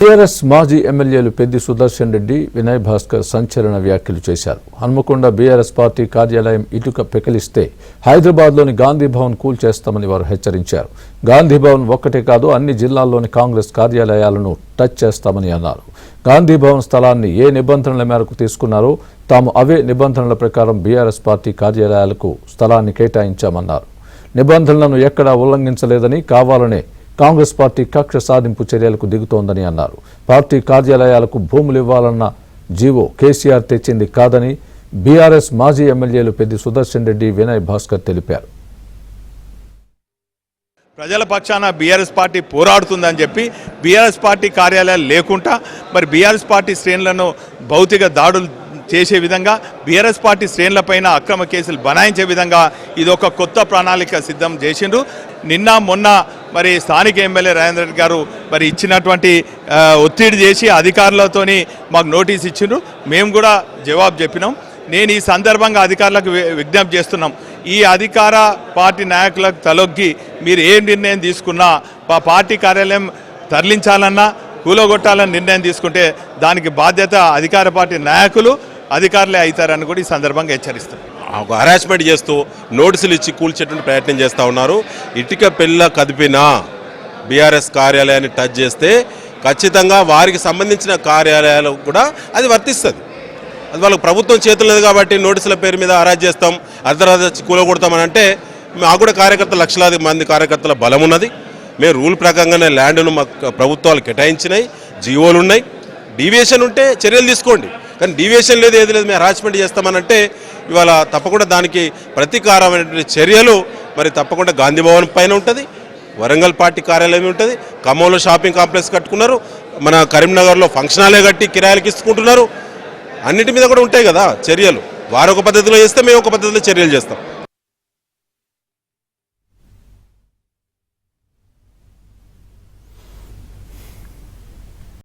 TRS మాజీ ఎమ్మెల్యేలు పెద్ది సుదర్శన్ రెడ్డి, వినయ్ భాస్కర్ సంచలన వ్యాఖ్యలు చేశారు. హన్మకొండ బీఆర్ఎస్ పార్టీ కార్యాలయం ఇటుక పెకిలిస్తే హైదరాబాద్లోని గాంధీ భవన్ కూల్చేస్తామని వారు హెచ్చరించారు. గాంధీ భవన్ ఒక్కటే కాదు, అన్ని జిల్లాల్లోని కాంగ్రెస్ కార్యాలయాలను టచ్ చేస్తామని అన్నారు. గాంధీ భవన్ స్థలాన్ని ఏ నిబంధనల మేరకు తీసుకున్నారో తాము అవే నిబంధనల ప్రకారం బీఆర్ఎస్ పార్టీ కార్యాలయాలకు స్థలాన్ని కేటాయించామన్నారు. నిబంధనలను ఎక్కడా ఉల్లంఘించలేదని, కావాలనే కాంగ్రెస్ పార్టీ కక్ష సాధింపు చర్యలకు దిగుతోందని అన్నారు. పార్టీ కార్యాలయాలకు భూములు ఇవ్వాలన్న జీవో కేసీఆర్ తెచ్చింది కాదని బీఆర్ఎస్ మాజీ ఎమ్మెల్యేలు పెద్ది సుదర్శన్ రెడ్డి, వినయ్ భాస్కర్ తెలిపారు. ప్రజల పక్షాన బీఆర్ఎస్ పార్టీ పోరాడుతుందని చెప్పి బీఆర్ఎస్ పార్టీ కార్యాలయాలు లేకుండా మరి బీఆర్ఎస్ పార్టీ శ్రేణులను భౌతిక దాడులు చేసే విధంగా, బీఆర్ఎస్ పార్టీ శ్రేణులపైన అక్రమ కేసులు బనాయించే విధంగా ఇది ఒక కొత్త ప్రణాళిక సిద్ధం చేసిండ్రు. నిన్న మొన్న మరి స్థానిక ఎమ్మెల్యే రాజేంద్ర రెడ్డి గారు మరి ఇచ్చినటువంటి ఒత్తిడి చేసి అధికారులతోని మాకు నోటీస్ ఇచ్చిండ్రు. మేము కూడా జవాబు చెప్పినాం. నేను ఈ సందర్భంగా అధికారులకు విజ్ఞప్తి చేస్తున్నాం, ఈ అధికార పార్టీ నాయకులకు తలొగ్గి మీరు ఏ నిర్ణయం తీసుకున్నా పార్టీ కార్యాలయం తరలించాలన్నా కూలగొట్టాలని నిర్ణయం తీసుకుంటే దానికి బాధ్యత అధికార పార్టీ నాయకులు, అధికారులే అవుతారని కూడా ఈ సందర్భంగా హెచ్చరిస్తారు. హరాస్మెంట్ చేస్తూ నోటీసులు ఇచ్చి కూల్చేటువంటి ప్రయత్నం చేస్తూ ఉన్నారు. ఇటుక పెళ్ళ కదిపిన బీఆర్ఎస్ కార్యాలయాన్ని టచ్ చేస్తే ఖచ్చితంగా వారికి సంబంధించిన కార్యాలయాలకు కూడా అది వర్తిస్తుంది. అది వాళ్ళకి ప్రభుత్వం చేతులు లేదు కాబట్టి నోటీసుల పేరు మీద హరాజ్ చేస్తాం, అర్ధరాత్రి కూలగొడతామని అంటే మాకు కూడా కార్యకర్తలు, లక్షలాది మంది కార్యకర్తల బలం ఉన్నది. మేము రూల్ ప్రకారంగానే ల్యాండ్ను మా ప్రభుత్వాలు కేటాయించినాయి, జీవోలు ఉన్నాయి. డీవియేషన్ ఉంటే చర్యలు తీసుకోండి, కానీ డీవియేషన్ లేదు, ఏది లేదు, మేము హరాస్మెంట్ చేస్తామనంటే ఇవాళ తప్పకుండా దానికి ప్రతీకారమైనటువంటి చర్యలు మరి తప్పకుండా గాంధీ భవన్ పైన ఉంటుంది, వరంగల్ పార్టీ కార్యాలయం ఉంటుంది, ఖమ్మంలో షాపింగ్ కాంప్లెక్స్ కట్టుకున్నారు, మన కరీంనగర్లో ఫంక్షన్ హాలే కట్టి కిరాయిలకు ఇస్తుకుంటున్నారు. అన్నిటి మీద కూడా ఉంటాయి కదా చర్యలు. వారు ఒక పద్ధతిలో చేస్తే మేము ఒక పద్ధతిలో చర్యలు చేస్తాం.